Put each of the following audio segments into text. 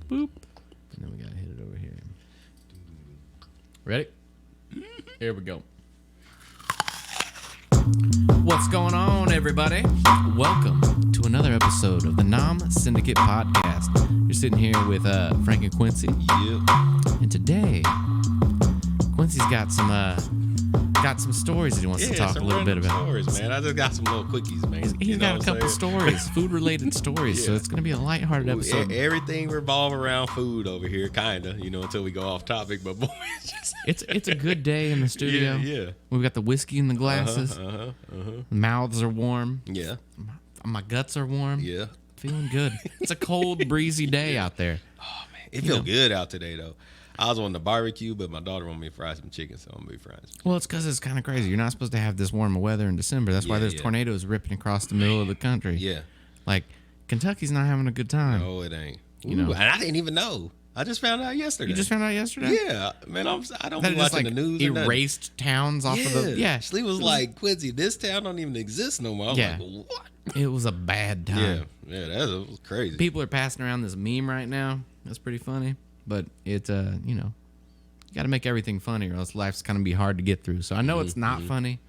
boop. And then we got to hit it over here. Ready? Here we go. What's going on, everybody? Welcome to another episode of the Nom Syndicate podcast. You're sitting here with Frank and Quincy. Yep. And today, Quincy's got some stories that he wants to talk a little bit about. Stories, man. I just got some little quickies, man. He's got a couple stories, food-related stories, so it's going to be a lighthearted episode. Everything revolves around food over here, kind of, until we go off topic. But boy, it's a good day in the studio. Yeah. We've got the whiskey in the glasses. Mouths are warm. Yeah. My guts are warm. Yeah. Feeling good. It's a cold, breezy day out there. Oh, man. It feels good out today, though. I was on the barbecue, but my daughter wanted me to fry some chicken, so I'm going to be frying some chicken. Well, it's because it's kind of crazy. You're not supposed to have this warm weather in December. That's why there's tornadoes ripping across the middle of the country. Yeah. Like, Kentucky's not having a good time. No, it ain't. And I didn't even know. I just found out yesterday. You just found out yesterday? Yeah. Man, I don't that be just, watching the news. Erased towns off of the... Yeah. She was like, Quincy, this town don't even exist no more. I was like, what? It was a bad time. Yeah, that was crazy. People are passing around this meme right now. That's pretty funny. But it, you got to make everything funny or else life's going to be hard to get through. So I know it's not funny,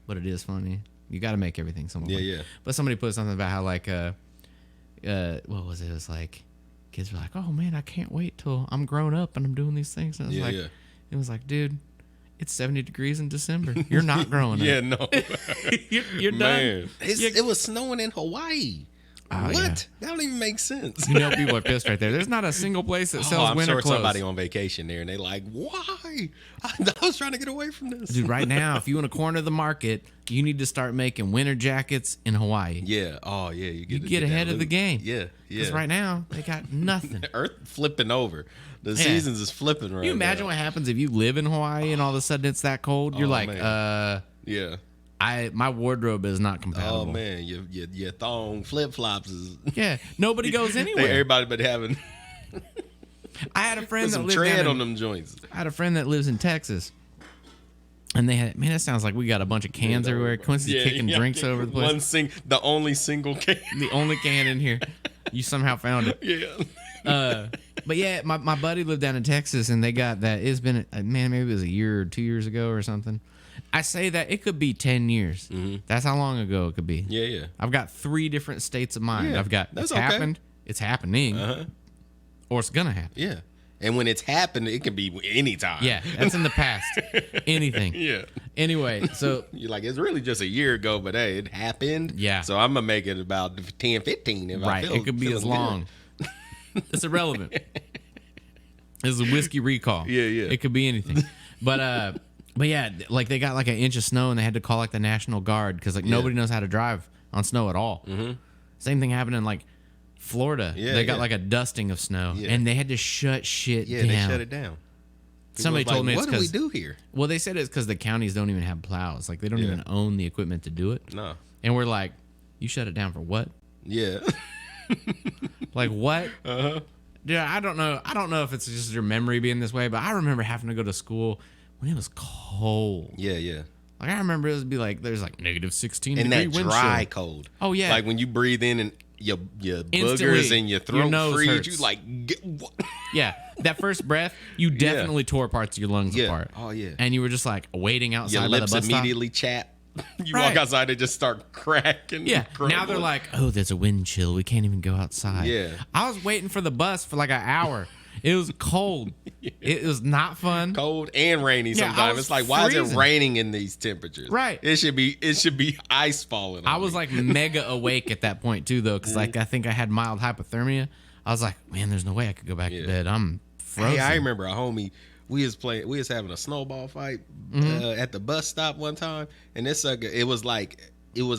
but it is funny. You got to make everything somewhat funny. Yeah. But somebody put something about how, like, what was it? It was like, kids were like, oh, man, I can't wait till I'm grown up and I'm doing these things. And it was like, dude, it's 70 degrees in December. You're not growing up. Yeah, no. You're done. It was snowing in Hawaii. What? Yeah. That don't even make sense. People are pissed right there. There's not a single place that sells winter clothes. Somebody on vacation there, and they like, why? I was trying to get away from this. Dude, right now, if you want to corner the market, you need to start making winter jackets in Hawaii. Yeah. Oh, yeah. You get ahead of the game. Yeah. Because right now, they got nothing. Earth flipping over. The seasons is flipping right now. Can you imagine what happens if you live in Hawaii and all of a sudden it's that cold? You're like, man. Yeah. My wardrobe is not compatible. Oh man, your thong flip flops is. Yeah, nobody goes anywhere. Everybody but having. I had a friend that lived tread on them joints. I had a friend that lives in Texas, and they had that sounds like we got a bunch of cans everywhere. Quincy's kicking drinks over the place. The only single can. The only can in here. You somehow found it. Yeah. But yeah, my buddy lived down in Texas, and they got that. It's been maybe it was a year or 2 years ago or something. I say that it could be 10 years. Mm-hmm. That's how long ago it could be. Yeah. I've got 3 different states of mind. Yeah, I've got happened, it's happening, or it's gonna happen. Yeah. And when it's happened, it can be any time. Yeah, that's in the past. Anything. Yeah. Anyway, so you're like, it's really just a year ago, but hey, it happened. Yeah. So I'm gonna make it about 10, 15. If right. It could be as long. It's irrelevant. It's a whiskey recall. Yeah. It could be anything. But yeah, like they got like an inch of snow and they had to call like the National Guard because nobody knows how to drive on snow at all. Mm-hmm. Same thing happened in like Florida. Yeah, they got like a dusting of snow and they had to shut shit down. Yeah, they shut it down. Somebody told me it's because... What do we do here? Well, they said it's because the counties don't even have plows. Like they don't even own the equipment to do it. No. And we're like, you shut it down for what? Yeah. Like what? Dude, I don't know. I don't know if it's just your memory being this way, but I remember having to go to school when it was cold. Yeah. Like I remember it would be like there's like negative 16 and degree that wind dry chill. cold. Oh yeah. Like when you breathe in and your instantly, boogers and your throat freeze, hurts. you like yeah. That first breath, you definitely tore parts of your lungs apart. Oh yeah. And you were just like waiting outside your by lips the bus immediately stop. chap. You walk outside, they just start cracking. Yeah. Now they're like, oh, there's a wind chill. We can't even go outside. Yeah. I was waiting for the bus for like an hour. It was cold. It was not fun. Cold and rainy sometimes. It's like, why is it raining in these temperatures? Right. It should be ice falling. I was like mega awake at that point too, though, because like I think I had mild hypothermia. I was like, man, there's no way I could go back to bed. I'm frozen. Hey, I remember a homie. We was having a snowball fight at the bus stop one time, and it was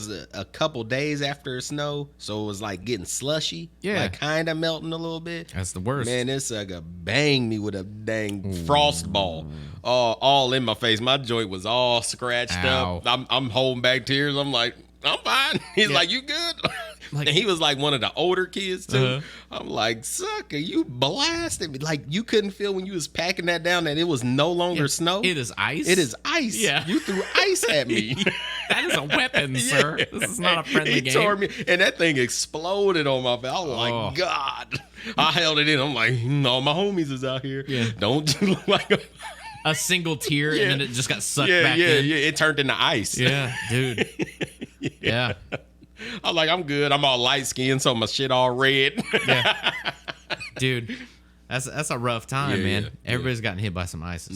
a couple days after snow, so it was like getting slushy, like kind of melting a little bit. That's the worst. Man, this sucker banged me with a dang frost ball, all in my face. My joint was all scratched up. I'm holding back tears. I'm like, I'm fine. He's like, you good? Like, and he was like one of the older kids too. I'm like, sucker, you blasted me. Like you couldn't feel when you was packing that down that it was no longer snow. It is ice. It is ice. Yeah. You threw ice at me. That is a weapon, sir. This is not a friendly game. He tore me, and that thing exploded on my face. I was like, God. I held it in. I'm like, no, my homies is out here. Yeah. Don't you look like a single tear, and then it just got sucked back in. in. Yeah, it turned into ice. Yeah, dude. Yeah. I'm like, I'm good. I'm all light skinned, so my shit all red. Yeah. Dude, that's a rough time, man. Everybody's gotten hit by some ice.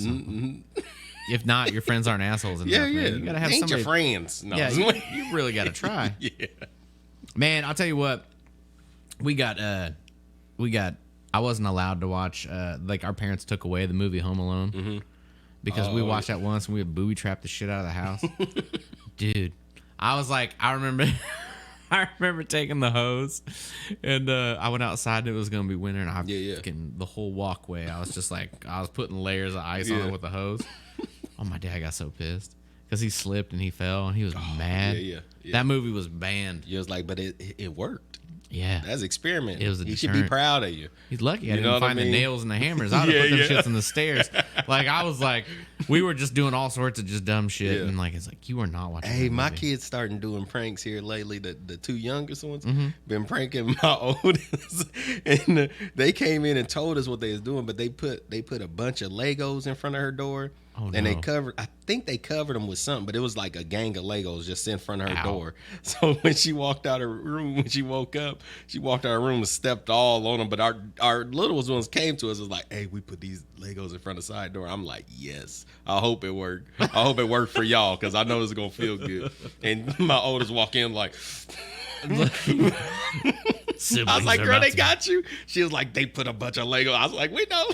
If not, your friends aren't assholes enough. Man. You gotta have Ain't somebody. your friends. No. Yeah, you really gotta try. Man, I'll tell you what. We got. I wasn't allowed to watch. Like our parents took away the movie Home Alone because we watched that once and we booby trapped the shit out of the house. Dude, I was like, I remember taking the hose and I went outside and it was gonna be winter and I fucking the whole walkway. I was just like, I was putting layers of ice on it with the hose. Oh, my dad got so pissed because he slipped and he fell and he was mad. That movie was banned. He was like, but it worked. Yeah. That's experiment. It was a He deterrent. should be proud of you. He's lucky I didn't find the nails and the hammers. I would have put them shits on the stairs. Like, I was like, we were just doing all sorts of just dumb shit. And, like, it's like, you are not watching Hey, that my movie. kids starting doing pranks here lately. The two youngest ones been pranking my oldest. And they came in and told us what they was doing, but they put a bunch of Legos in front of her door. Oh, and no. I think they covered them with something, but it was like a gang of Legos just in front of her door. So when she walked out of her room, when she woke up, she walked out of her room and stepped all on them. But our littlest ones came to us and was like, hey, we put these Legos in front of the side door. I'm like, yes, I hope it worked. I hope it worked for y'all because I know it's going to feel good. And my oldest walk in like... I was like, girl, they got you. She was like, they put a bunch of Legos. I was like, we know.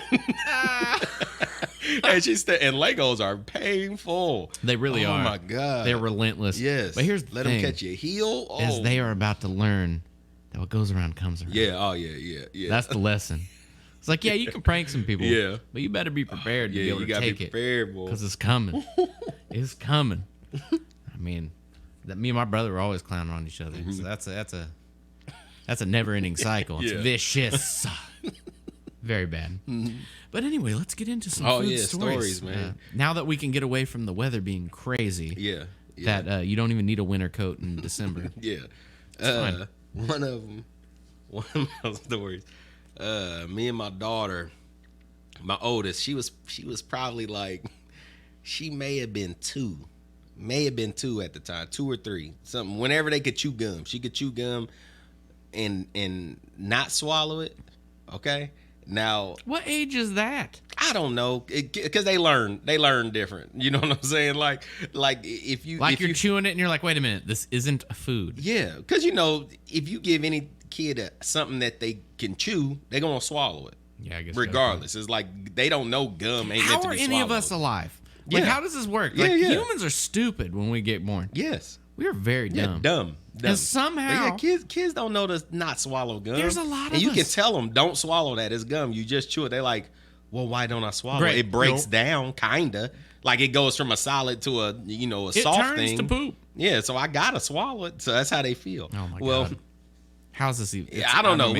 And and Legos are painful. They really are. Oh my god, they're relentless. Yes, but here's let the thing, them catch your heel. is they are about to learn that what goes around comes around. Yeah. Oh yeah. That's the lesson. It's like, yeah, you can prank some people. Yeah, but you better be prepared to be able to take it because it's coming. It's coming. I mean, me and my brother were always clowning on each other. So that's a never-ending cycle. It's vicious. Very bad. But anyway, let's get into some food stories, man. Now that we can get away from the weather being crazy, that you don't even need a winter coat in December. Fine. One of my stories. Me and my daughter, my oldest, she was probably like, she may have been two at the time, 2 or 3, something. Whenever they could chew gum, she could chew gum and not swallow it. Okay. Now, what age is that? I don't know, because they learn different. You know what I'm saying? Like if you're chewing it and you're like, wait a minute, this isn't a food. Yeah, because if you give any kid something that they can chew, they're gonna swallow it. Yeah, I guess. Regardless, it's like they don't know gum ain't meant to be swallowed. How are any of us alive? Like, how does this work? Like, humans are stupid when we get born. Yes. We are very dumb. Dumb. And somehow... kids don't know to not swallow gum. There's a lot of And you can tell them, don't swallow that. It's gum. You just chew it. They're like, well, why don't I swallow it? It breaks down, kind of. Like, it goes from a solid to a soft thing. It turns to poop. Yeah, so I got to swallow it. So that's how they feel. Oh, my God. How's this even... I don't know.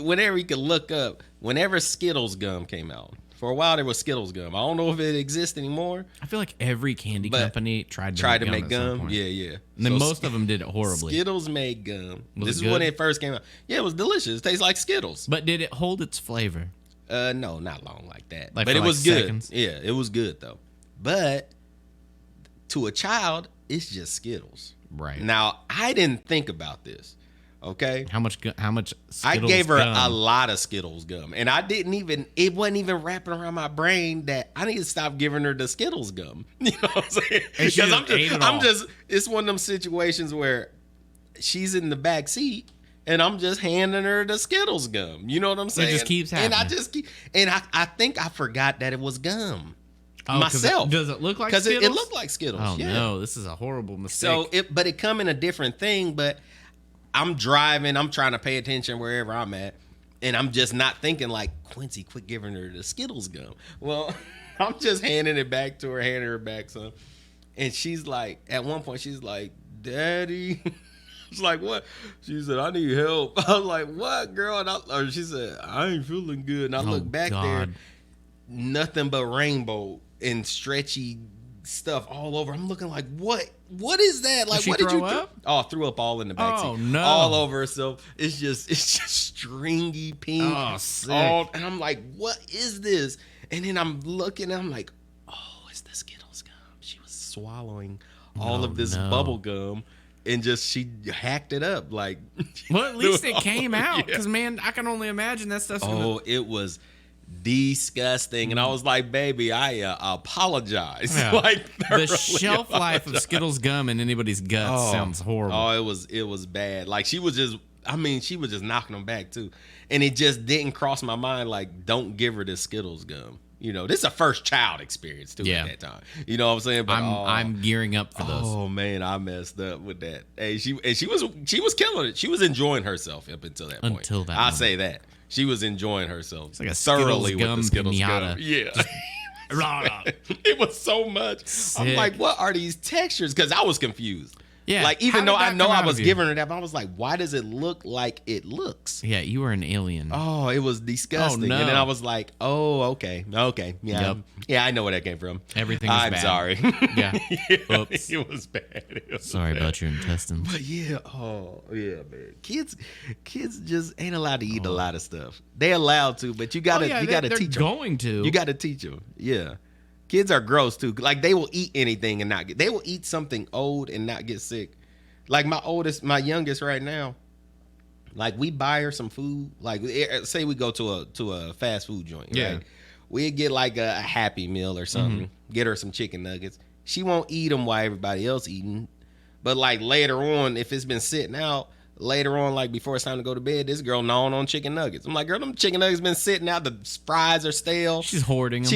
Whenever you could look up, whenever Skittles Gum came out, for a while there was Skittles Gum. I don't know if it exists anymore. I feel like every candy company tried to make gum. Yeah. And then most of them did it horribly. Skittles made gum. This is when it first came out. Yeah, it was delicious. It tastes like Skittles. But did it hold its flavor? No, not long like that. But it was good. Seconds? Yeah, it was good though. But to a child, it's just Skittles. Right. Now, I didn't think about this. Okay. How much Skittles I gave her gum? a lot of Skittles gum. And it wasn't even wrapping around my brain that I need to stop giving her the Skittles gum. You know what I'm saying? Because it's one of them situations where she's in the back seat and I'm just handing her the Skittles gum. You know what I'm saying? It just keeps happening. And I think I forgot that it was gum. Oh, myself. Does it look like Skittles? Skittles? Because it looked like Skittles. Oh, no. This is a horrible mistake. But it come in a different thing, but I'm driving. I'm trying to pay attention wherever I'm at. And I'm just not thinking like, Quincy, quit giving her the Skittles gum. Well, I'm just handing it back to her, handing her back some. And she's like, at one point, she's like, Daddy. She's like, what? She said, I need help. I was like, what, girl? Or she said, I ain't feeling good. And I look back there, nothing but rainbow and stretchy stuff all over. I'm looking like, what what is that? Like, what did you up? Oh, threw up all in the backseat. Oh no, all over herself. It's just stringy pink. Oh, sick. And I'm like, what is this? And then I'm looking, and I'm like, oh, it's the Skittles gum. She was swallowing all of this bubble gum. And she hacked it up. Like, well, at least it came out. Because, man, I can only imagine that stuff's it was disgusting. And I was like, baby, I apologize. Yeah. Like, the shelf life of Skittles gum in anybody's guts sounds horrible. Oh, it was bad. Like, she was just knocking them back, too. And it just didn't cross my mind, like, don't give her this Skittles gum. You know, this is a first child experience too at that time. You know what I'm saying? But I'm gearing up for those. Oh man, I messed up with that. Hey, she was killing it. She was enjoying herself up until that point. I say that. She was enjoying herself. It's like a thoroughly Skittles with the Skittles pinata. gum. Yeah. It was so much. Sick. I'm like, what are these textures? Because I was confused. Yeah. Like, even though I know I was giving her that, but I was like, why does it look like it looks? Yeah, you were an alien. Oh, it was disgusting. Oh, no. And then I was like, oh, okay. Yeah. Yep. Yeah, I know where that came from. Everything was bad. I'm sorry. Yeah. Oops. It was bad. Sorry about your intestines. But yeah, man. Kids just ain't allowed to eat a lot of stuff. They're allowed to, but you gotta teach them. They're going to. You gotta teach them. Yeah. Kids are gross too. Like, they will eat anything and they will eat something old and not get sick. Like, my youngest right now, like, we buy her some food. Like, say we go to a fast food joint. Yeah. Right? We'd get like a Happy Meal or something. Mm-hmm. Get her some chicken nuggets. She won't eat them while everybody else eating. But like later on, if it's been sitting out, later on, like before it's time to go to bed, this girl gnawing on chicken nuggets. I'm like, girl, them chicken nuggets been sitting out. The fries are stale. She's hoarding them.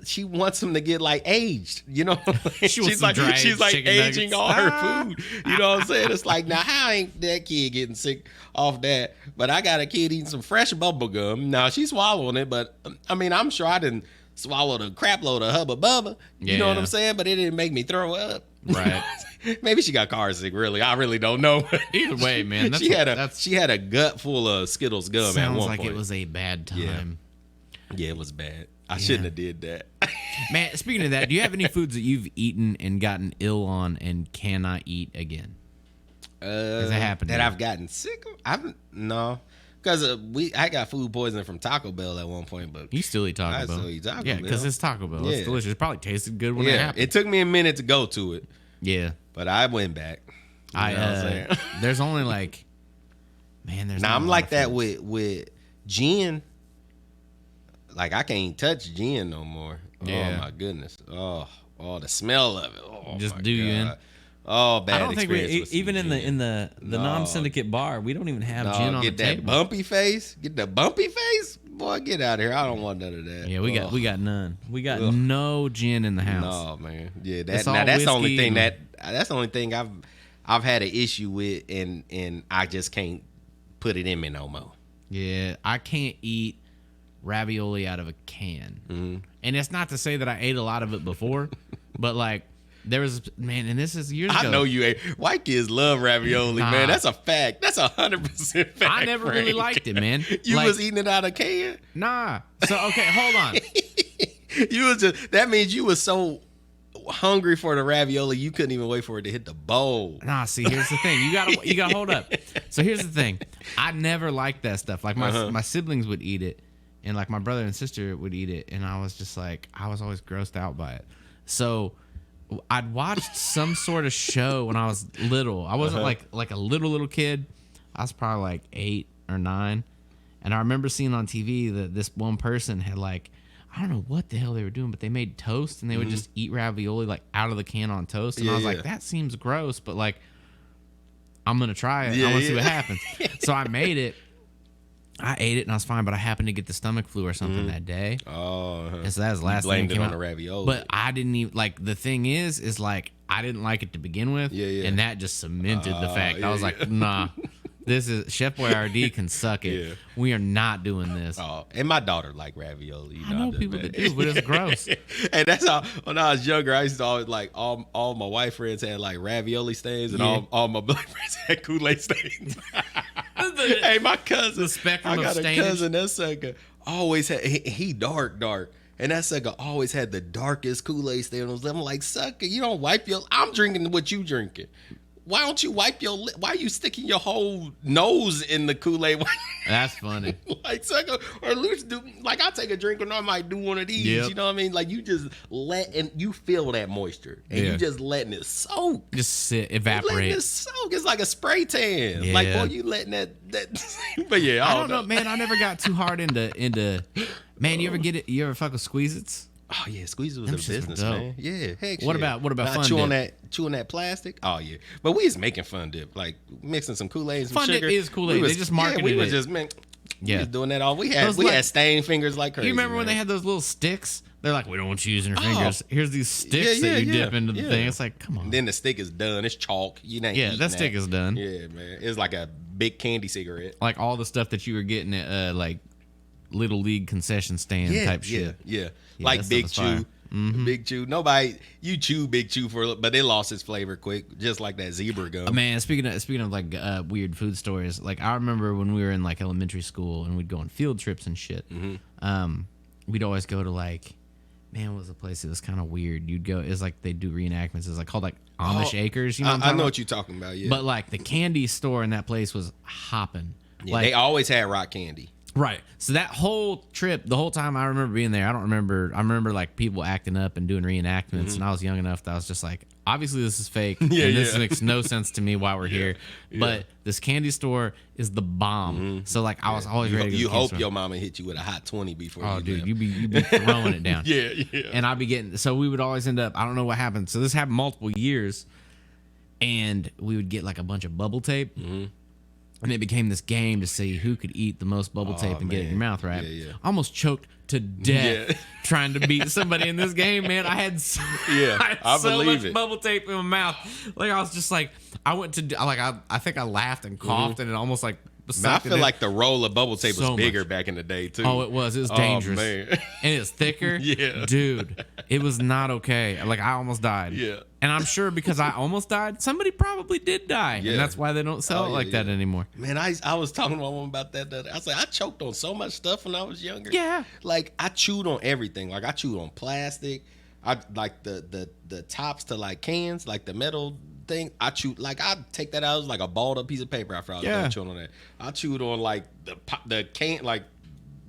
She wants them to get like aged. You know, she's like aging nuggets. all her food. You know what I'm saying? It's like, now how ain't that kid getting sick off that? But I got a kid eating some fresh bubble gum. Now she's swallowing it, but I mean, I'm sure I didn't swallow the crap load of Hubba Bubba. You know what I'm saying? But it didn't make me throw up. Right. Maybe she got car sick. Really, I really don't know. Either way, man, she had a gut full of Skittles gum at one point. Sounds like it was a bad time. Yeah, it was bad. I shouldn't have did that. Man, speaking of that, do you have any foods that you've eaten and gotten ill on and cannot eat again? Has that happened? That I've gotten sick of? No. Because I got food poisoning from Taco Bell at one point, but you still eat Taco Bell. I still eat Taco Bell. Yeah, because it's Taco Bell. It's delicious. It probably tasted good when it happened. It took me a minute to go to it. Yeah, but I went back. There's only like, man, there's. Now I'm like that with gin. Like, I can't touch gin no more. Yeah. Oh my goodness. Oh, the smell of it. Oh, just my do God. you in? Oh, bad. I don't think even in the Nom Syndicate bar, we don't even have gin on the table. Get that bumpy face. Get the bumpy face. Boy, get out of here. I don't want none of that. Yeah, we got none. We got no gin in the house. No, man. Yeah, that's the only thing that's the only thing I've had an issue with, and I just can't put it in me no more. Yeah, I can't eat ravioli out of a can. Mm-hmm. And it's not to say that I ate a lot of it before, but like, there was, man, and this is years ago. I know you ate. White kids love ravioli, man. That's a fact. That's 100% fact. I never really liked it, man. You was eating it out of a can? Nah. So, okay, hold on. That means you was so hungry for the ravioli, you couldn't even wait for it to hit the bowl. Nah, see, here's the thing. You gotta hold up. So here's the thing. I never liked that stuff. Like, my siblings would eat it, and like my brother and sister would eat it, and I was just like, I was always grossed out by it. So I'd watched some sort of show when I was little. I wasn't like a little kid. I was probably like 8 or 9. And I remember seeing on TV that this one person had like, I don't know what the hell they were doing, but they made toast and they would just eat ravioli like out of the can on toast. And I was like, that seems gross, but like, I'm going to try it. I want to see what happens. So I made it. I ate it and I was fine, but I happened to get the stomach flu or something that day. Oh, and so that was the last thing that came out. The ravioli. But I didn't even, like, the thing is like, I didn't like it to begin with. And that just cemented the fact. I was like, nah, this is, Chef Boyardee can suck it. Yeah. We are not doing this. Oh, and my daughter like ravioli. I know people that do, but it's gross. And that's how, when I was younger, I used to always like, all my white friends had like ravioli stains, and all my black friends had Kool-Aid stains. Hey, my cousin. The spectrum I got of a cousin, that sucker always had, he dark. And that sucker always had the darkest Kool-Aid stands. I'm like, sucker, you don't wipe your... I'm drinking what you drinking. Why don't you wipe your lip? Why are you sticking your whole nose in the Kool-Aid? That's funny. Like, sucker, or at least do, like, I take a drink and I might do one of these. You know what I mean? Like, you just and you feel that moisture. And you just letting it soak. Just sit, evaporate. Letting it soak. It's like a spray tan. Yeah. Like, boy, you letting that but yeah, I don't know, man. I never got too hard into man, you ever get it? You ever fuck with Squeeze-Its? Oh yeah, Squeeze was a business, man. Yeah, heck. What about Fun chewing that plastic? Oh yeah, but we was making Fun Dip, like mixing some Kool-Aid, some Fun sugar. Dip is Kool-Aid. They just marketed it. We were just we was doing that all. We had stained fingers like crazy. You remember when they had those little sticks? They're like, we don't want you using your fingers. Here's these sticks that you dip into the thing. It's like, come on. And then the stick is done. It's chalk. You ain't that stick is done. Yeah, man. It's like a big candy cigarette. Like all the stuff that you were getting at like Little League concession stand type shit. Yeah. Like Big Chew. Mm-hmm. Big Chew. Nobody, you chew Big Chew but it lost its flavor quick, just like that zebra gum. Man, speaking of like weird food stories, like I remember when we were in like elementary school and we'd go on field trips and shit. Mm-hmm. We'd always go to like, man, what was the place? It was kind of weird. You'd go, it's like they do reenactments. It's like called like Amish Acres. You know, I know what you're talking about. Yeah, but like the candy store in that place was hopping. Yeah, like, they always had rock candy. Right. So that whole trip, the whole time I remember being there, I remember like people acting up and doing reenactments, and I was young enough that I was just like, obviously this is fake. And this makes no sense to me why we're here. But this candy store is the bomb. So like I was always ready to go. You hope your mama hit you with a hot 20 before you dude, you be throwing it down. Yeah. And I'd be getting, so we would always end up, I don't know what happened. So this happened multiple years, and we would get like a bunch of bubble tape. And it became this game to see who could eat the most bubble tape and get it in your mouth, right? Yeah. Almost choked to death trying to beat somebody in this game, man. I had so much bubble tape in my mouth. Like I was just like, I went to like I think I laughed and coughed and it almost like. I feel like the roll of bubble tape was bigger back in the day too. Oh, it was. It was dangerous. Man. And it's thicker. Dude, it was not okay. Like I almost died. Yeah. And I'm sure because I almost died, somebody probably did die. Yeah. And that's why they don't sell it like that anymore. Man, I was talking to my mom about that. I was like, I choked on so much stuff when I was younger. Yeah. Like I chewed on everything. Like I chewed on plastic. I like the tops to like cans, like the metal thing. I chewed like I'd take that out. It was like a balled up piece of paper after I was done chewing on that. I chewed on like the can, like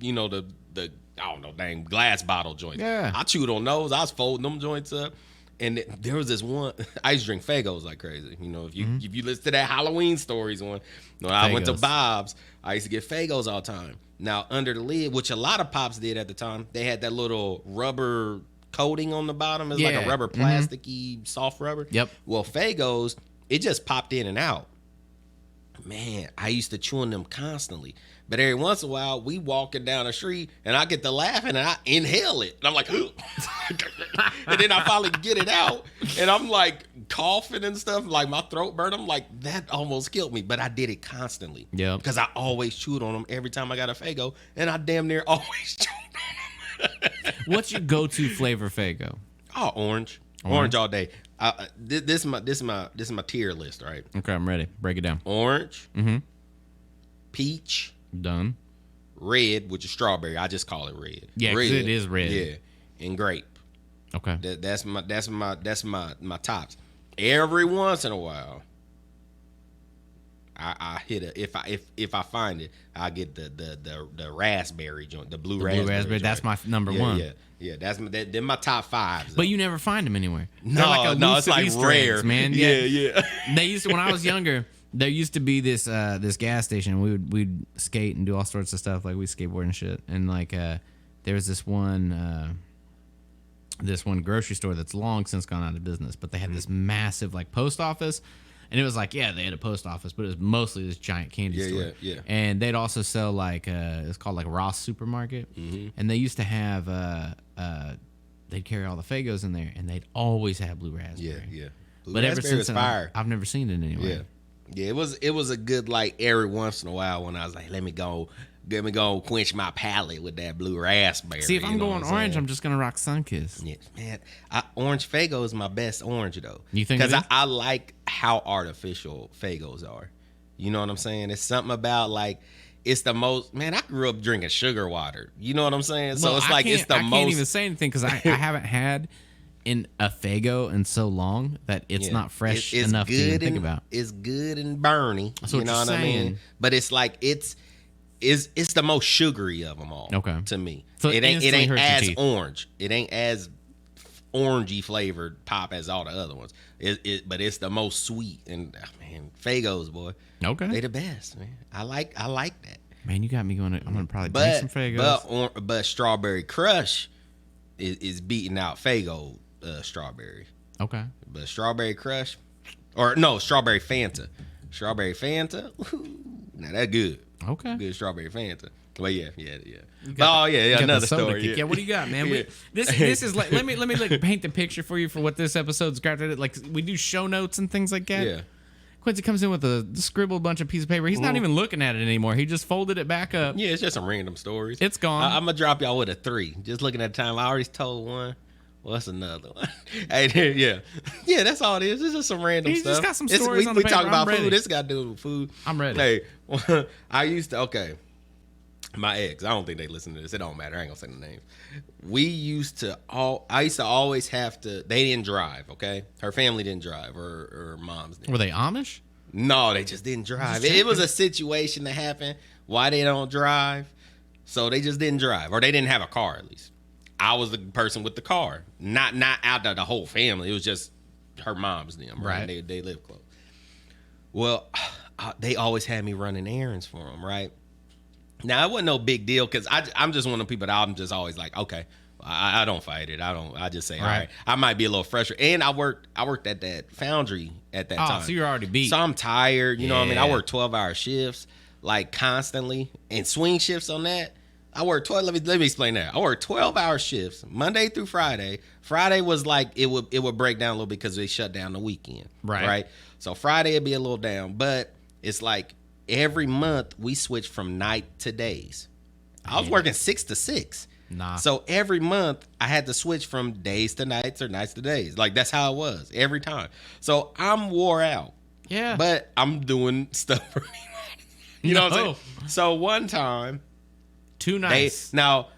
you know the I don't know, dang glass bottle joints. Yeah. I chewed on those. I was folding them joints up. And there was this one. I used to drink Fagos like crazy. You know, if you listen to that Halloween stories when I went to Bob's, I used to get Fagos all the time. Now under the lid, which a lot of pops did at the time, they had that little rubber coating on the bottom. It's like a rubber plasticky soft rubber. Yep. Well, Fagos, it just popped in and out. Man, I used to chew on them constantly. But every once in a while, we walking down the street, and I get to laughing, and I inhale it. And I'm like, and then I finally get it out, and I'm like coughing and stuff, like my throat burnt. I'm like, that almost killed me. But I did it constantly. Yeah. Because I always chewed on them every time I got a Fago, and I damn near always chewed on them. What's your go-to flavor Fago? Oh, orange. Orange all day. This is my tier list, right? Okay, I'm ready. Break it down. Orange. Peach. Done. Red, which is strawberry. I just call it red. Yeah, because it is red. Yeah, and grape. Okay. That's my tops. Every once in a while, I hit if I find it, I get the raspberry joint, the blue raspberry. That's my number one. Yeah. They're my top five. But you never find them anywhere. No, it's like Easter rare, eggs, man. Yeah. They used to, when I was younger. There used to be this gas station. We'd skate and do all sorts of stuff, like we skateboard and shit. And like there was this one grocery store that's long since gone out of business, but they had this massive like post office, and it was like they had a post office, but it was mostly this giant candy store. Yeah. And they'd also sell like it's called like Ross Supermarket, and they used to have they'd carry all the Fagos in there, and they'd always have blue raspberry. Yeah. Blue but ever since then, I've never seen it anywhere. Yeah, it was a good like every once in a while when I was like, let me go quench my palate with that blue raspberry. See, if I'm going orange, I'm just gonna rock Sunkist. Yeah, man, orange Faygo is my best orange though. You think? Because I like how artificial Faygos are. You know what I'm saying? It's something about like it's the most, man, I grew up drinking sugar water. You know what I'm saying? So it's like it's the most. I can't even say anything because I haven't had a Faygo in so long that it's not fresh enough to even think about. It's good and burny. That's you know what I mean? But it's like it's the most sugary of them all. Okay. To me, so it ain't as teeth. orange. It ain't as orangey flavored pop as all the other ones. But it's the most sweet. And man, Faygos, boy. Okay. They the best, man. I like that. Man, you got me going. I'm gonna probably drink some Faygos. But Strawberry Crush is beating out Faygo strawberry. Okay. But Strawberry Crush, or no, Strawberry Fanta. Strawberry Fanta. Now that's good. Okay. Good Strawberry Fanta. Well, yeah. Another story. Yeah, what do you got, man? This is like let me like paint the picture for you for what this episode's got. Like we do show notes and things like that. Yeah. Quincy comes in with a scribbled bunch of piece of paper. He's not even looking at it anymore. He just folded it back up. Yeah, it's just some random stories. It's gone. I'm gonna drop y'all with a 3. Just looking at the time, I already told one. What's another one? Hey, yeah, that's all it is. It's just some random stuff. Just got some stories on the we paper. talk about I'm ready. food. This got to do with food. I'm ready. Hey, I used to. Okay, my ex. I don't think they listen to this. It don't matter. I ain't gonna say the names. I used to always have to. They didn't drive. Okay, her family didn't drive. Her mom's didn't. Were they Amish? No, they just didn't drive. It was a situation that happened. Why they don't drive? So they just didn't drive, or they didn't have a car at least. I was the person with the car, not out of the whole family. It was just her mom's them, right? They live close. Well, they always had me running errands for them, right? Now it wasn't no big deal because I'm just one of the people that I'm just always like, okay, I don't fight it. I just say, all right. I might be a little frustrated. And I worked at that foundry at that time. So you're already beat. So I'm tired. You know what I mean? I work 12-hour shifts, like constantly, and swing shifts on that. I work 12. Let me explain that. I work 12-hour shifts Monday through Friday. Friday was like it would break down a little bit because they shut down the weekend. Right. So Friday it'd be a little down, but it's like every month we switch from night to days. I was working 6 to 6. Nah. So every month I had to switch from days to nights or nights to days. Like that's how it was every time. So I'm wore out. Yeah. But I'm doing stuff for me. You know what I'm saying? So one time. Too nice. Now,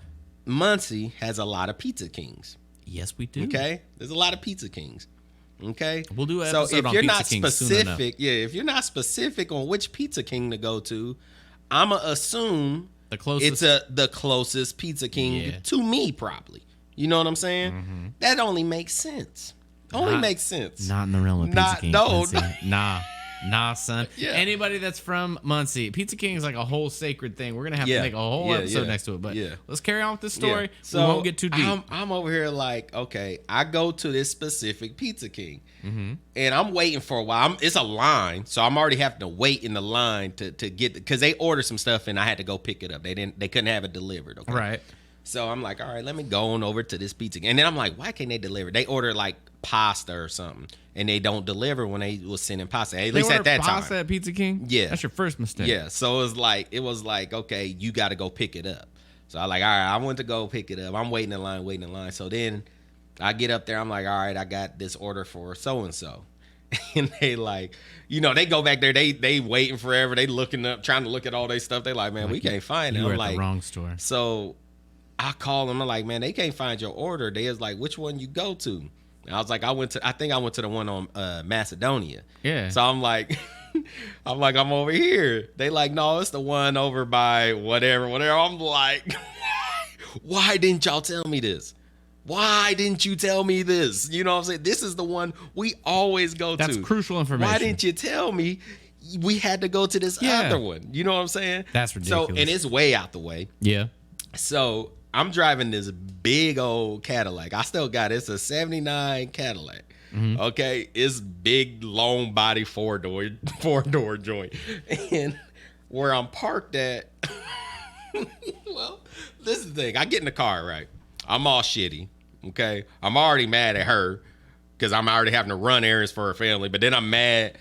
Muncie has a lot of Pizza Kings. Yes, we do. Okay? There's a lot of Pizza Kings. Okay? We'll do an episode so if on you're Pizza not Kings specific, if you're not specific on which Pizza King to go to, I'ma assume the closest. It's the closest Pizza King to me, probably. You know what I'm saying? Mm-hmm. That only makes sense. Makes sense. Not in the realm of Pizza King. No. Nah, son. Yeah. Anybody that's from Muncie, Pizza King is like a whole sacred thing. We're gonna have to make a whole episode next to it. But let's carry on with this story. So we won't get too deep. I'm over here like, okay, I go to this specific Pizza King, and I'm waiting for a while. It's a line, so I'm already having to wait in the line to get because they ordered some stuff and I had to go pick it up. They couldn't have it delivered. Okay? Right. So I'm like, all right, let me go on over to this Pizza King. And then I'm like, why can't they deliver? They order like pasta or something, and they don't deliver when they was sending pasta. At least at that time. Pasta at Pizza King? Yeah. That's your first mistake. Yeah. So it was like, okay, you got to go pick it up. So I like, all right, I went to go pick it up. I'm waiting in line. So then I get up there. I'm like, all right, I got this order for so-and-so. And they like, they go back there. They waiting forever. They looking up, trying to look at all their stuff. They like, man, we can't find it. You were I'm at like, the wrong store. So I call them. I'm like, man, they can't find your order. They was like, which one you go to? And I was like, I think I went to the one on Macedonia. Yeah. So I'm like, I'm over here. They like, no, it's the one over by whatever. I'm like, why didn't y'all tell me this? Why didn't you tell me this? You know what I'm saying? This is the one we always go to. That's crucial information. Why didn't you tell me we had to go to this other one? You know what I'm saying? That's ridiculous. So, and it's way out the way. Yeah. So I'm driving this big old Cadillac. I still got it. It's a 79 Cadillac. Mm-hmm. Okay. It's big, long body, four-door joint. And where I'm parked at, well, this is the thing. I get in the car, right? I'm all shitty. Okay. I'm already mad at her because I'm already having to run errands for her family. But then I'm mad.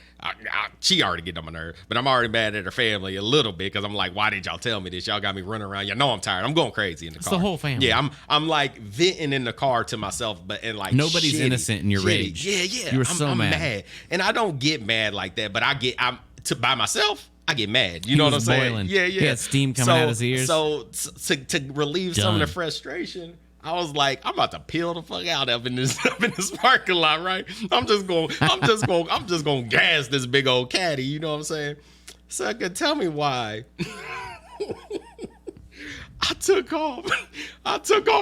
She already getting on my nerves, but I'm already mad at her family a little bit because I'm like, why did y'all tell me this? Y'all got me running around. I'm tired. I'm going crazy in the car. It's the whole family. Yeah, I'm like venting in the car to myself, but like nobody's innocent in your rage. Yeah. You were so I'm mad, and I don't get mad like that, but I'm by myself. I get mad. You know what I'm saying? Yeah, yeah. He had steam coming out his ears. So to relieve some of the frustration, I was like, I'm about to peel the fuck out up in this parking lot, right? I'm just gonna gas this big old caddy. You know what I'm saying? Sucker, tell me why. I took off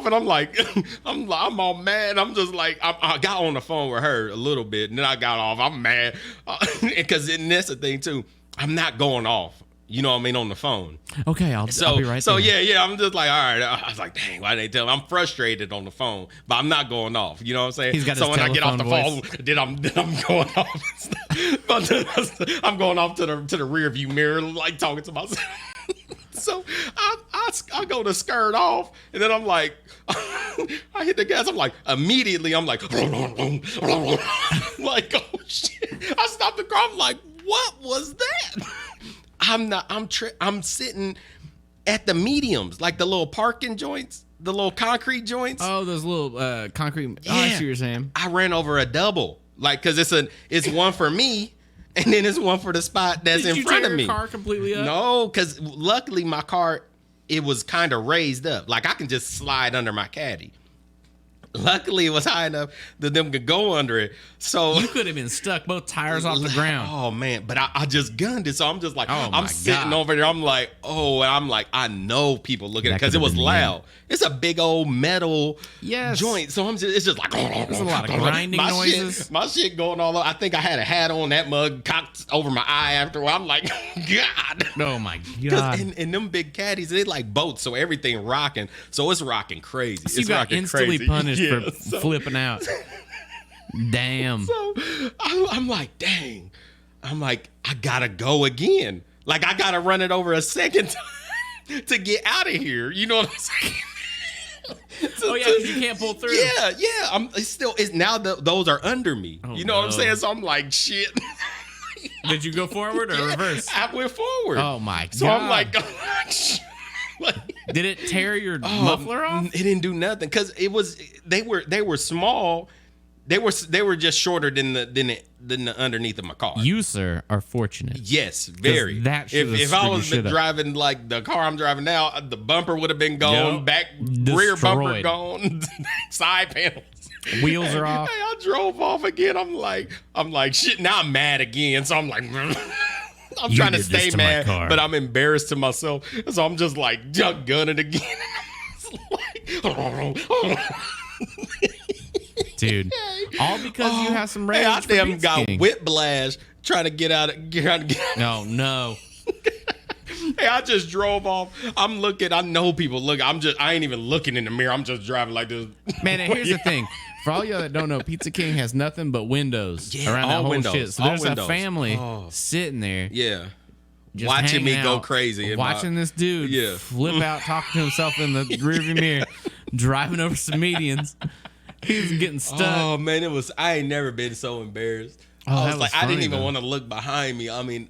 and I'm like, I'm all mad. I'm just like, I got on the phone with her a little bit and then I got off. I'm mad because that's the thing too. I'm not going off. You know what I mean, on the phone. Okay, I'll be right there. So yeah, I'm just like, all right. I was like, dang, why didn't they tell me? I'm frustrated on the phone, but I'm not going off. You know what I'm saying? He's got so his when I get off the voice. phone, then I'm going off. But I'm going off to the rear view mirror, like talking to myself. So I go to skirt off, and then I'm like, I hit the gas. I'm like, immediately, I'm like, like, oh shit! I stopped the car. I'm like, what was that? I'm sitting at the mediums, like the little parking joints, the little concrete joints. Oh, those little concrete. Yeah. Oh, I see what you're saying. I ran over a double, like, cause it's one for me, and then it's one for the spot that's in front of me. Did you tear your car completely up? No, cause luckily my car, it was kind of raised up, like I can just slide under my caddy. Luckily, it was high enough that them could go under it. So you could have been stuck both tires off the ground. Oh man! But I just gunned it, so I'm just like, I'm sitting God. over there. I'm like, and I'm like, I know people looking at it because it was loud. It's a big old metal joint, so it's just like, there's a lot of grinding noises. My shit going all over. I think I had a hat on, that mug cocked over my eye after a while. I'm like, God. Oh my God. And them big caddies, they like boats, so everything rocking. So it's rocking crazy. So you it's got rocking instantly crazy. punished for flipping out. Damn. So I'm like, dang. I'm like, I gotta go again. Like, I gotta run it over a second time to get out of here. You know what I'm saying? Because you can't pull through. Yeah. It's now those are under me. You know what I'm saying? So I'm like, shit. Did you go forward or reverse? I went forward. Oh my God. So I'm like, did it tear your muffler off? It didn't do nothing because they were small. They were just shorter than the underneath of my car. You, sir, are fortunate. Yes, very. If I was driving like the car I'm driving now, the bumper would have been gone, rear bumper gone, side panels. Wheels are off. Hey, I drove off again. I'm like, shit. Now I'm mad again. So I'm like, I'm trying to stay mad, but I'm embarrassed to myself. So I'm just like, gunning again. Dude, all because you have some rage. I damn got whiplash trying to get out. No, no. Hey, I just drove off. I'm looking. I know people look. I ain't even looking in the mirror. I'm just driving like this. Man, and here's the thing. For all y'all that don't know, Pizza King has nothing but windows around that whole shit. So there's a family sitting there. Yeah. Watching me go crazy. Watching this dude flip out, talking to himself in the rearview mirror, driving over some medians. He was getting stuck. Oh man, I ain't never been so embarrassed. I was like, I didn't even want to look behind me. I mean,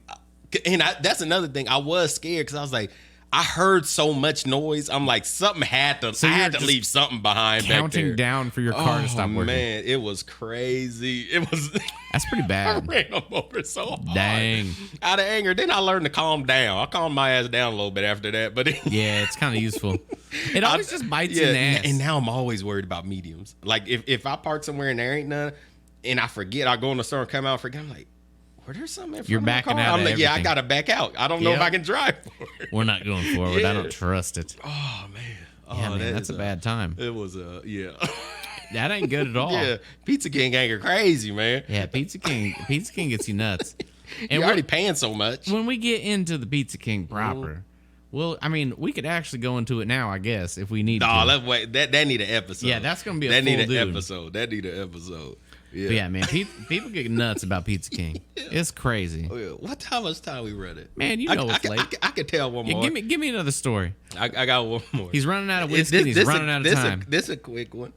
that's another thing. I was scared because I was like, I heard so much noise. I'm like, something had to. So I had to leave something behind. Counting down for your car to stop working. Man, it was crazy. That's pretty bad. I ran him over so hard. Dang. Out of anger. Then I learned to calm down. I calmed my ass down a little bit after that. But yeah, it's kind of useful. It always just bites in the ass. And now I'm always worried about mediums. Like if I park somewhere and there ain't none, and I forget, I go in the store and come out and forget. I'm like, were there something in front You're of my backing car? out. I'm like, yeah, I gotta back out. I don't know if I can drive forward. We're not going forward. I don't trust it. Oh man. Yeah, man, that's a bad time. It was That ain't good at all. Yeah, Pizza King anger crazy, man. Yeah, Pizza King gets you nuts. And you're already paying so much. When we get into the Pizza King proper, well, I mean, we could actually go into it now, I guess, if we need to. No, let's wait. That need an episode. Yeah, that's gonna be a That full need an dude. episode. That need an episode. Yeah, but yeah, man. People get nuts about Pizza King. It's crazy. Oh, yeah. How much time we read it? Man, you know it's late. I can tell one more. Give me another story. I got one more. He's running out of whiskey. He's running out of time. This a quick one.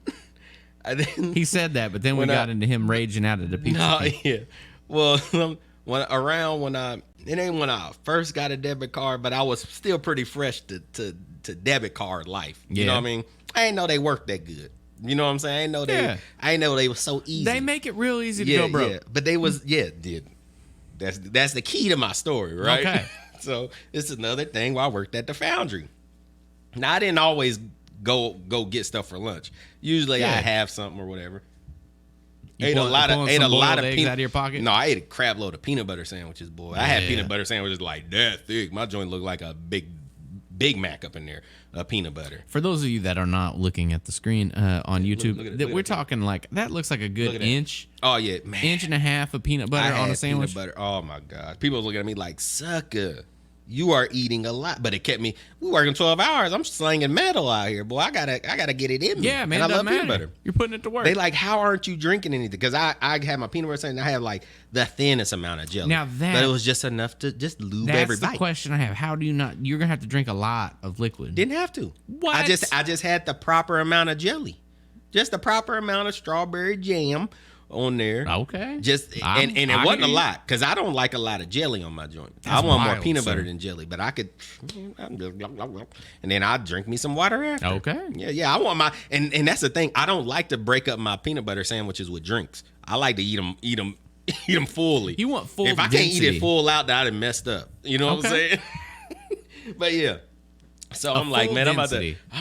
He said that, but then we got into him raging out at the Pizza King. Yeah. Well, when it ain't when I first got a debit card, but I was still pretty fresh to debit card life. You know what I mean? I ain't know they worked that good. You know what I'm saying? I ain't know they was so easy. They make it real easy to go broke. Yeah. But they That's the key to my story, right? Okay. So this is another thing while I worked at the foundry. Now I didn't always go get stuff for lunch. Usually I have something or whatever. Ate a lot of eggs out of your pocket. No, I ate a crap load of peanut butter sandwiches, boy. I had peanut butter sandwiches like that thick. My joint looked like a Big Mac up in there, peanut butter. For those of you that are not looking at the screen on YouTube, we're talking like that looks like a good inch. Oh yeah, man, inch and a half of peanut butter on a sandwich. Peanut butter. Oh my god, people was looking at me like, sucker, you are eating a lot. But it kept me. We working 12 hours. I'm slinging metal out here, boy. I gotta get it in me. Yeah, man. And I love matter. peanut butter. You're putting it to work. They like, how aren't you drinking anything? Because I had my peanut butter sandwich. And I had like the thinnest amount of jelly. Now but it was just enough to just lube every bite. That's the question I have. How do you not? You're gonna have to drink a lot of liquid. Didn't have to. What? I just had the proper amount of jelly, just the proper amount of strawberry jam on there. Okay. And it wasn't a lot because I don't like a lot of jelly on my joint. I want more peanut butter than jelly, but I could. And then I drink me some water after. Okay. Yeah. I want my and that's the thing. I don't like to break up my peanut butter sandwiches with drinks. I like to eat them fully. You want full. If I can't eat it full out, then I done messed up. You know what I'm saying? But yeah. So I'm like, man, I'm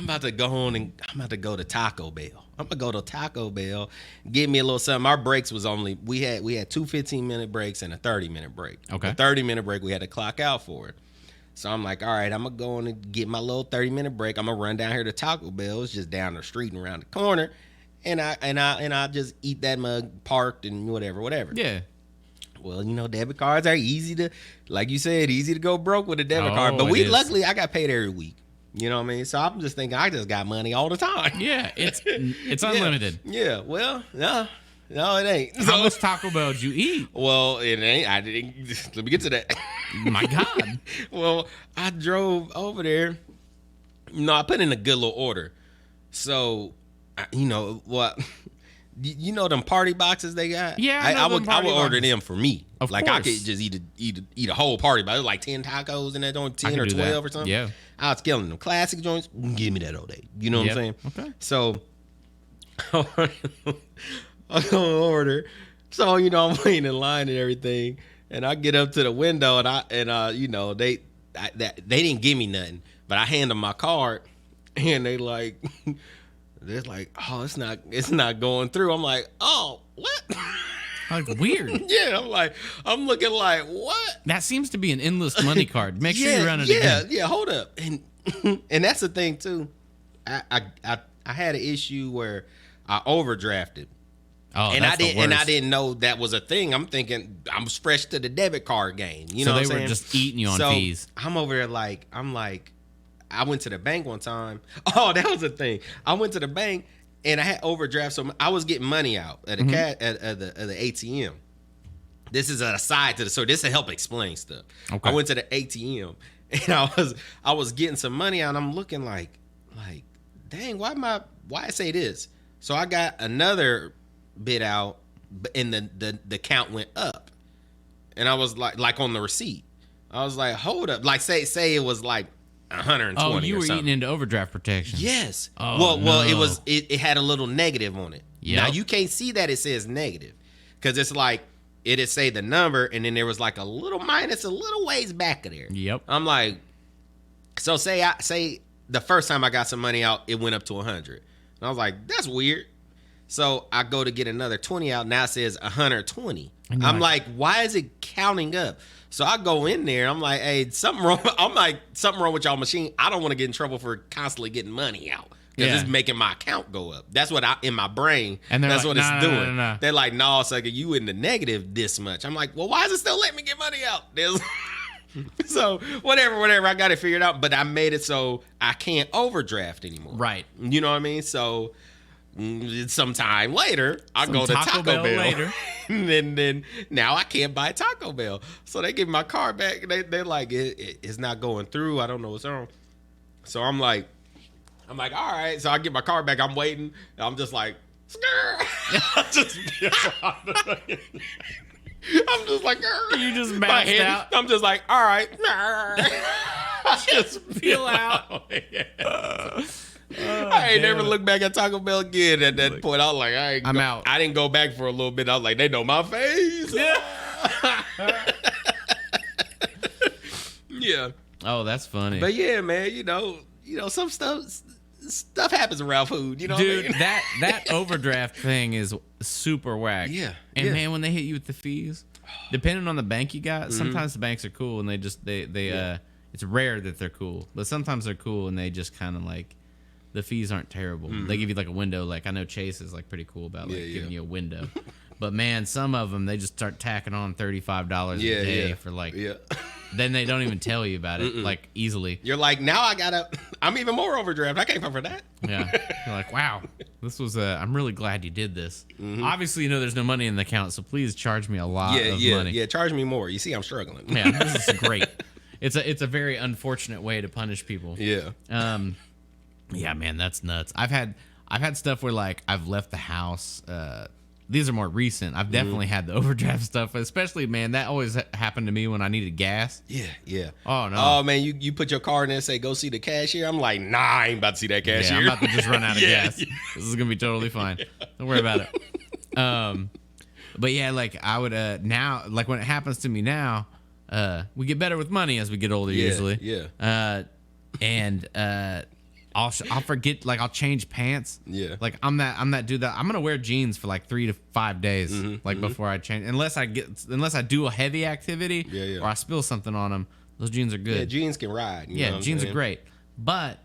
about to go on and I'm about to go to Taco Bell. I'm gonna go to Taco Bell, give me a little something. Our breaks was only we had 2 15-minute breaks and a 30-minute break. Okay. The 30-minute break we had to clock out for it. So I'm like, all right, I'm gonna go on and get my little 30-minute break. I'm gonna run down here to Taco Bell. It's just down the street and around the corner, and I just eat that mug parked and whatever. Yeah. Well, debit cards are easy to, like you said, easy to go broke with a debit card. But luckily, I got paid every week. You know what I mean? So I'm just thinking I just got money all the time. Yeah, it's unlimited. Yeah. Well, no, it ain't. How much Taco Bell did you eat? Well, it ain't. I didn't. Let me get to that. My God. Well, I drove over there. I put in a good little order. So, what? You know them party boxes they got? Yeah, I would order them for me. Of course. I could just eat a whole party box. It was like 10 tacos in that joint, 10 or 12 or something. Yeah. I was killing them. Classic joints, give me that all day. You know what I'm saying? Okay. So, I'm going to order. So, I'm waiting in line and everything. And I get up to the window and they didn't give me nothing. But I hand them my card and they're like, oh, it's not going through. I'm like, oh, what? Like weird. Yeah, I'm looking like, what? That seems to be an endless money card. Make sure you run it again. Yeah, hold up. And that's the thing too. I had an issue where I overdrafted. Oh, and that's the worst. And I didn't know that was a thing. I'm thinking I'm fresh to the debit card game. You know what I'm saying? So they were just eating you on fees. I'm over there I went to the bank one time. Oh, that was the thing. I went to the bank and I had overdraft, so I was getting money out at the at the ATM. This is an aside to the story. This will help explain stuff. Okay. I went to the ATM and I was getting some money out. And I'm looking like, dang, why I say this? So I got another bit out, and the count went up, and I was like on the receipt. I was like, hold up, like say it was like 120. Oh, you were eating into overdraft protection. Yes. Oh, well, it had a little negative on it. Yeah. Now you can't see that it says negative because it's like it'd say the number and then there was like a little minus a little ways back of there. Yep. I'm like, so say the first time I got some money out, it went up to 100. And I was like, that's weird. So I go to get another 20 out. Now it says 120. I'm like, why is it counting up? So I go in there. I'm like, hey, something wrong. I'm like, something wrong with y'all machine. I don't want to get in trouble for constantly getting money out because it's making my account go up. That's what in my brain. And that's what it's doing. No. They're like, no, sucker, you in the negative this much. I'm like, well, why is it still letting me get money out? So whatever. I got it figured out. But I made it so I can't overdraft anymore. Right. You know what I mean? So sometime later, I go to Taco Bell later. and then now I can't buy Taco Bell. So they give my card back. They're like, it's not going through. I don't know what's wrong. So I'm like, all right. So I get my card back. I'm waiting. I'm just like, I'm just like, you just maxed out. I'm just like, all right. Just peel out. I ain't never looked back at Taco Bell again at that point. I was like, I'm out. I didn't go back for a little bit. I was like, they know my face. Yeah. Yeah. Oh, that's funny. But yeah, man, some stuff happens around food. You know, dude, what I mean? that overdraft thing is super whack. Yeah. And man, when they hit you with the fees, depending on the bank you got, sometimes the banks are cool and they it's rare that they're cool, but sometimes they're cool and they just kind of like the fees aren't terrible. They give you like a window. Like I know Chase is like pretty cool about giving you a window. But man, some of them they just start tacking on $35 a day for like. Yeah. Then they don't even tell you about it like easily. You're like, now I'm even more overdraft. I can't pay for that. Yeah. You're like, wow, this was I'm really glad you did this. Obviously, there's no money in the account, so please charge me a lot of money. Yeah, charge me more. You see, I'm struggling. Yeah, this is great. It's a very unfortunate way to punish people. Yeah. Yeah, man, that's nuts. I've had stuff where like I've left the house. These are more recent. I've definitely had the overdraft stuff, especially, man, that always happened to me when I needed gas. Yeah. Oh, no. Oh, man, you put your card in there and say, go see the cashier. I'm like, nah, I ain't about to see that cashier. Yeah, I'm about to just run out of gas. Yeah. This is going to be totally fine. Don't worry about it. But yeah, like I would, now, like when it happens to me now, we get better with money as we get older usually. Yeah. I'll forget, like I'll change pants. Yeah. Like I'm that dude that I'm gonna wear jeans for like 3 to 5 days, before I change. Unless I do a heavy activity or I spill something on them, those jeans are good. Yeah, jeans can ride. You know jeans are great. But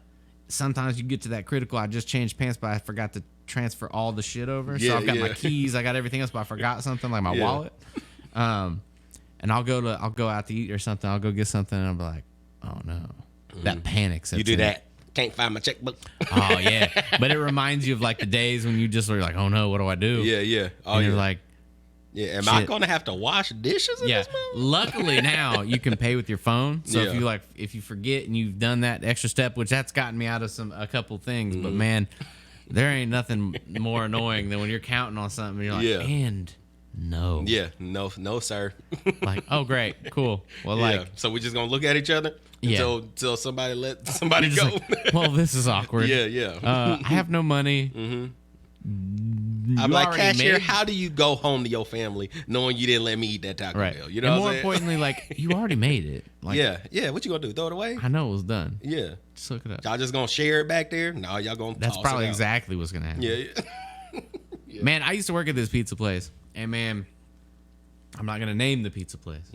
sometimes you get to that critical. I just changed pants, but I forgot to transfer all the shit over. So I've got my keys, I got everything else, but I forgot something like my wallet. And I'll go out to eat or something. I'll go get something, and I'll be like, oh no, that panic sets in. You do that. Can't find my checkbook. Oh yeah, but it reminds you of like the days when you just were like, oh no, what do I do? Yeah. Oh, and you're like, yeah, am I gonna have to wash dishes? In this Luckily now you can pay with your phone. So if you forget and you've done that extra step, which that's gotten me out of a couple things, but man, there ain't nothing more annoying than when you're counting on something and you're like, and no. Yeah, no, sir. Like, oh great, cool. Well, like, so we're just gonna look at each other until somebody let somebody go. Like, well, this is awkward. Yeah. I have no money. I'm like, cashier, how do you go home to your family knowing you didn't let me eat that Taco Bell? You know, and more importantly, like, you already made it. Like, yeah. What you gonna do? Throw it away? I know it was done. Yeah, just look it up. Y'all just gonna share it back there? No, y'all gonna. That's toss probably it out. exactly what's gonna happen. Yeah. Man, I used to work at this pizza place, and man, I'm not gonna name the pizza place,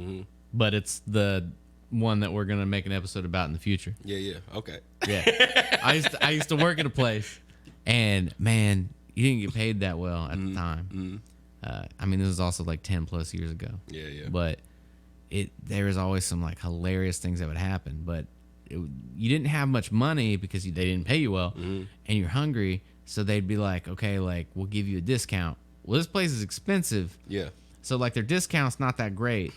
but it's the one that we're gonna make an episode about in the future. Yeah. Okay. Yeah. I used to work at a place, and man, you didn't get paid that well at the time. I mean, this was also like 10 plus years ago. Yeah. But there was always some like hilarious things that would happen. But you didn't have much money because they didn't pay you well, and you're hungry. So they'd be like, okay, like we'll give you a discount. Well, this place is expensive. Yeah. So like their discount's not that great.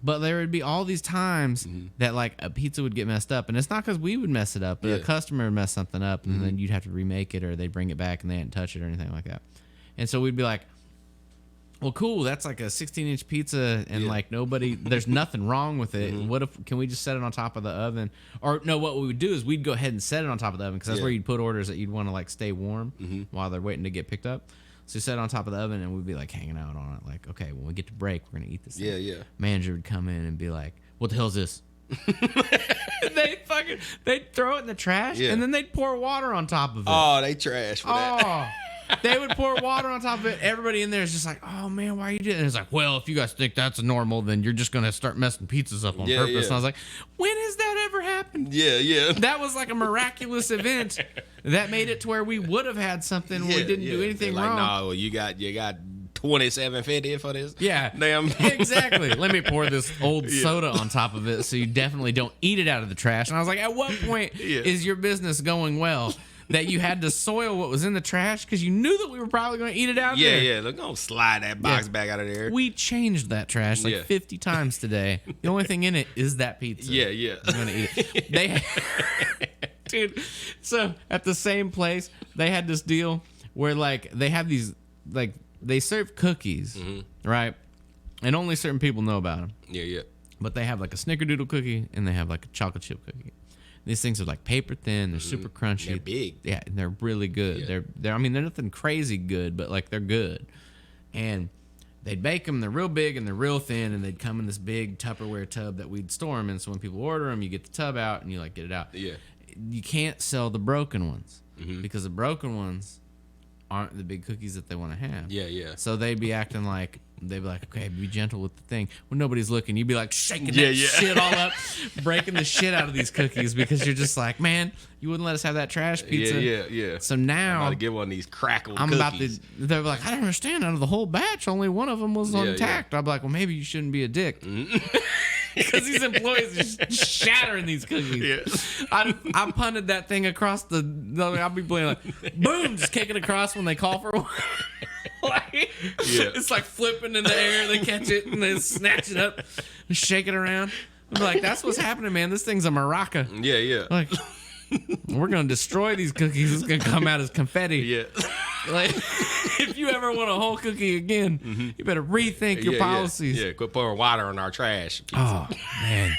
But there would be all these times that like a pizza would get messed up, and it's not because we would mess it up, but a customer would mess something up, and then you'd have to remake it, or they'd bring it back and they hadn't touched it or anything like that. And so we'd be like, well, cool, that's like a 16-inch pizza, and like there's nothing wrong with it. Can we just set it on top of the oven? Or no, what we would do is we'd go ahead and set it on top of the oven, because that's where you'd put orders that you'd want to like stay warm while they're waiting to get picked up. So you set it on top of the oven, and we'd be like hanging out on it. Like, okay, when we get to break, we're gonna eat this thing. Yeah. Manager would come in and be like, "What the hell is this?" They'd throw it in the trash, and then they'd pour water on top of it. Oh, they trash for that. They would pour water on top of it. Everybody in there is just like, "Oh man, why are you doing?" And it's like, "Well, if you guys think that's normal, then you're just gonna start messing pizzas up on purpose." Yeah. And I was like, "When has that ever happened?" Yeah. That was like a miraculous event that made it to where we would have had something where we didn't do anything wrong. No, you got $27.50 for this. Yeah, damn. Exactly. Let me pour this old soda on top of it, so you definitely don't eat it out of the trash. And I was like, at what point is your business going well that you had to soil what was in the trash because you knew that we were probably going to eat it out there? Yeah. They're gonna slide that box back out of there. We changed that trash 50 times today. The only thing in it is that pizza. Yeah. I'm gonna eat it. Dude. So at the same place, they had this deal where like they have these like they serve cookies, right? And only certain people know about them. Yeah. But they have like a snickerdoodle cookie and they have like a chocolate chip cookie. These things are like paper thin. They're super crunchy. They're big. Yeah, and they're really good. Yeah. They're I mean, they're nothing crazy good, but like they're good. And they'd bake them. They're real big and they're real thin, and they'd come in this big Tupperware tub that we'd store them in. So when people order them, you get the tub out and you like get it out. Yeah. You can't sell the broken ones because the broken ones aren't the big cookies that they want to have. Yeah, yeah. So they'd be acting like, okay, be gentle with the thing. When nobody's looking, you'd be like shaking that shit all up, breaking the shit out of these cookies because you're just like, man, you wouldn't let us have that trash pizza. Yeah. So now I'm about to get one of these crackled cookies. They're like, I don't understand. Out of the whole batch, only one of them was intact. I'm like, well, maybe you shouldn't be a dick. Because these employees are just shattering these cookies. Yeah. I punted that thing across I'll be playing like, boom, just kicking across when they call for one. It's like flipping in the air. They catch it and they snatch it up and shake it around. I'm like, that's what's happening, man. This thing's a maraca. Yeah. Like, we're going to destroy these cookies. It's going to come out as confetti. Yeah. Like, if you ever want a whole cookie again, you better rethink your policies. Yeah, quit pouring water on our trash pizza. Oh, man.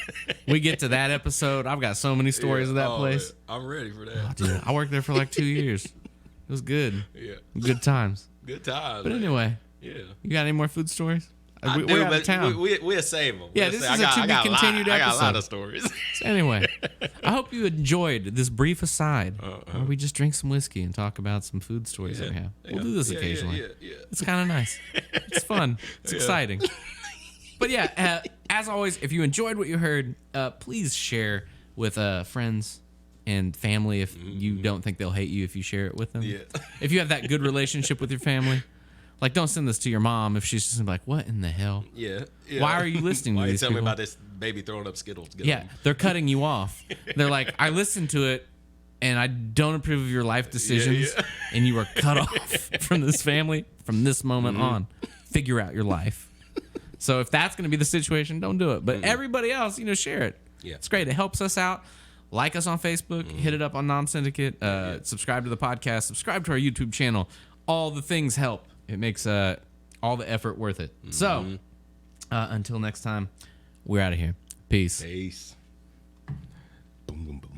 We get to that episode. I've got so many stories of that place. Man. I'm ready for that. Oh, dude, I worked there for like 2 years. It was good. Yeah. Good times. Good times. But anyway. Yeah. You got any more food stories? We're out of town. We'll save them. Yeah, this is a to-be-continued episode. I got a lot of stories. So anyway, I hope you enjoyed this brief aside where we just drink some whiskey and talk about some food stories that we have. We'll do this occasionally. Yeah. It's kind of nice. It's fun. It's exciting. But yeah, as always, if you enjoyed what you heard, please share with friends and family if you don't think they'll hate you if you share it with them. Yeah. If you have that good relationship with your family. Like, don't send this to your mom if she's just like, what in the hell? Yeah. Why are you listening to these people? Why are you telling me about this baby throwing up Skittles Gum? Yeah, they're cutting you off. They're like, I listened to it, and I don't approve of your life decisions, and you are cut off from this family from this moment on. Figure out your life. So if that's going to be the situation, don't do it. But everybody else, share it. Yeah. It's great. It helps us out. Like us on Facebook. Hit it up on Nom Syndicate. Subscribe to the podcast. Subscribe to our YouTube channel. All the things help. It makes all the effort worth it. So, until next time, we're out of here. Peace. Boom, boom, boom.